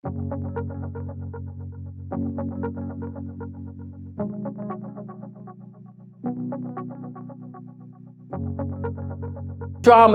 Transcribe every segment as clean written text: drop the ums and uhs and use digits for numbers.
Drama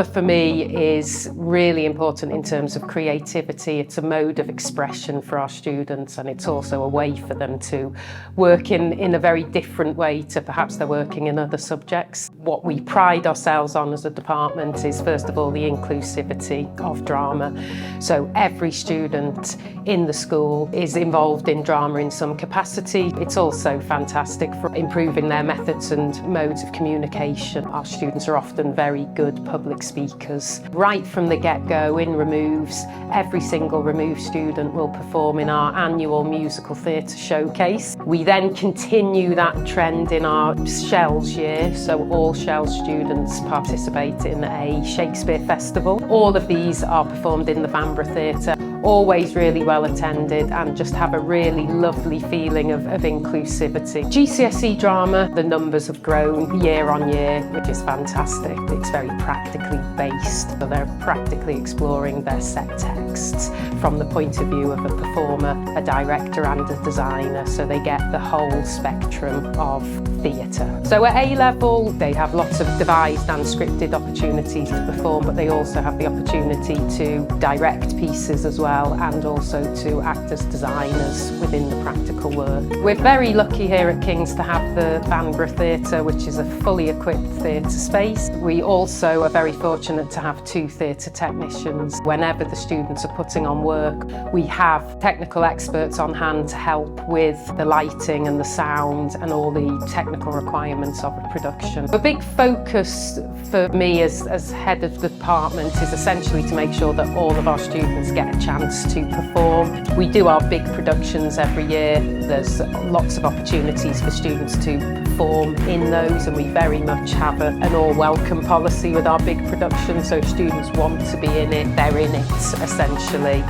for me is really important in terms of creativity. It's a mode of expression for our students, and it's also a way for them to work in a very different way to perhaps they're working in other subjects. What we pride ourselves on as a department is first of all the inclusivity of drama. So every student in the school is involved in drama in some capacity. It's also fantastic for improving their methods and modes of communication. Our students are often very good public speakers. Right from the get-go in removes, every single remove student will perform in our annual musical theatre showcase. We then continue that trend in our Shells year, so all Shells students participate in a Shakespeare festival. All of these are performed in the Vanbrugh Theatre, always really well attended and just have a really lovely feeling of inclusivity. GCSE drama, the numbers have grown year on year, which is fantastic. It's very practically based, so they're practically exploring their set texts from the point of view of a performer, a director and a designer, so they get the whole spectrum of theatre. So at A-level, they have lots of devised and scripted opportunities to perform, but they also have the opportunity to direct pieces as well, and also to act as designers within the practical work. We're very lucky here at King's to have the Vanbrugh Theatre, which is a fully equipped theatre space. We also are very fortunate to have 2 theatre technicians. Whenever the students are putting on work, we have technical experts on hand to help with the lighting and the sound and all the technical requirements of a production. A big focus for me as head of the department is essentially to make sure that all of our students get a chance to perform. We do our big productions every year. There's lots of opportunities for students to perform in those, and we very much have an all-welcome policy with our big productions, so if students want to be in it, they're in it essentially,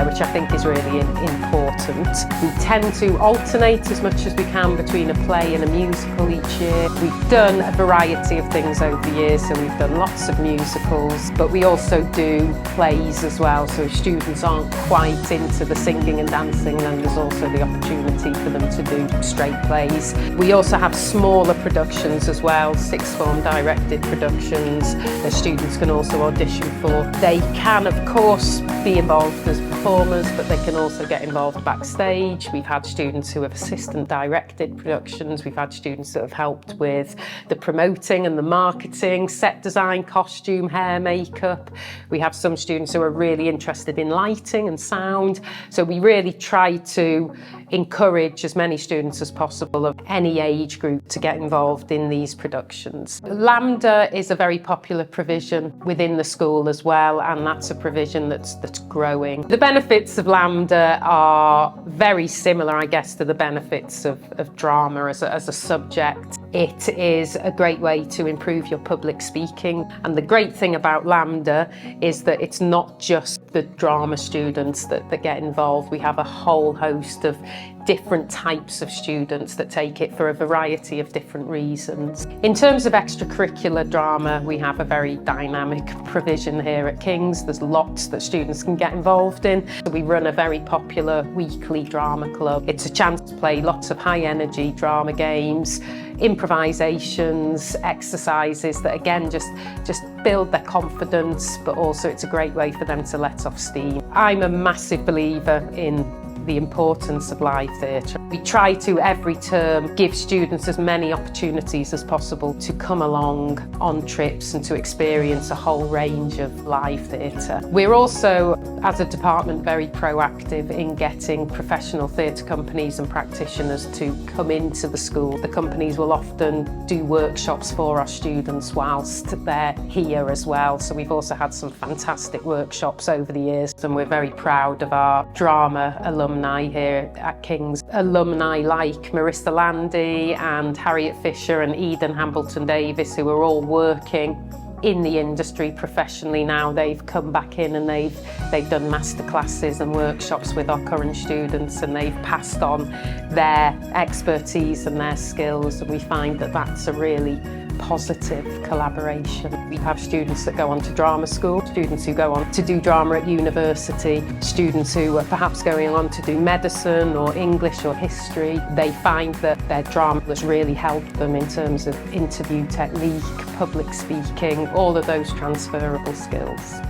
which I think is really important. We tend to alternate as much as we can between a play and a musical each year. We've done a variety of things over the years, so we've done lots of musicals, but we also do plays as well, so if students aren't quite into the singing and dancing, then there's also the opportunity for them to do straight plays. We also have smaller productions as well, sixth form directed productions that students can also audition for. They can of course be involved as performers, but they can also get involved backstage. We've had students who have assistant directed productions, we've had students that have helped with the promoting and the marketing, set design, costume, hair, makeup. We have some students who are really interested in lighting and sound, so we really try to encourage as many students as possible of any age group to get involved in these productions. LAMDA is a very popular provision within the school as well, and that's a provision that's growing. The benefits of LAMDA are very similar, I guess, to the benefits of drama as a subject. It is a great way to improve your public speaking, and the great thing about LAMDA is that it's not just the drama students that get involved. We have a whole host of different types of students that take it for a variety of different reasons. In terms of extracurricular drama, we have a very dynamic provision here at King's. There's lots that students can get involved in. We run a very popular weekly drama club. It's a chance to play lots of high energy drama games, improvisations, exercises that again just build their confidence, but also it's a great way for them to let off steam. I'm a massive believer in the importance of live theatre. We try to every term give students as many opportunities as possible to come along on trips and to experience a whole range of live theatre. We're also, as a department, very proactive in getting professional theatre companies and practitioners to come into the school. The companies will often do workshops for our students whilst they're here as well, so we've also had some fantastic workshops over the years, and we're very proud of our drama alumni here at King's. Alumni like Marissa Landy and Harriet Fisher and Eden Hambleton Davis, who are all working in the industry professionally now. They've come back in and they've done masterclasses and workshops with our current students, and they've passed on their expertise and their skills, and we find that that's a really positive collaboration. We have students that go on to drama school, students who go on to do drama at university, students who are perhaps going on to do medicine or English or history. They find that their drama has really helped them in terms of interview technique, public speaking, all of those transferable skills.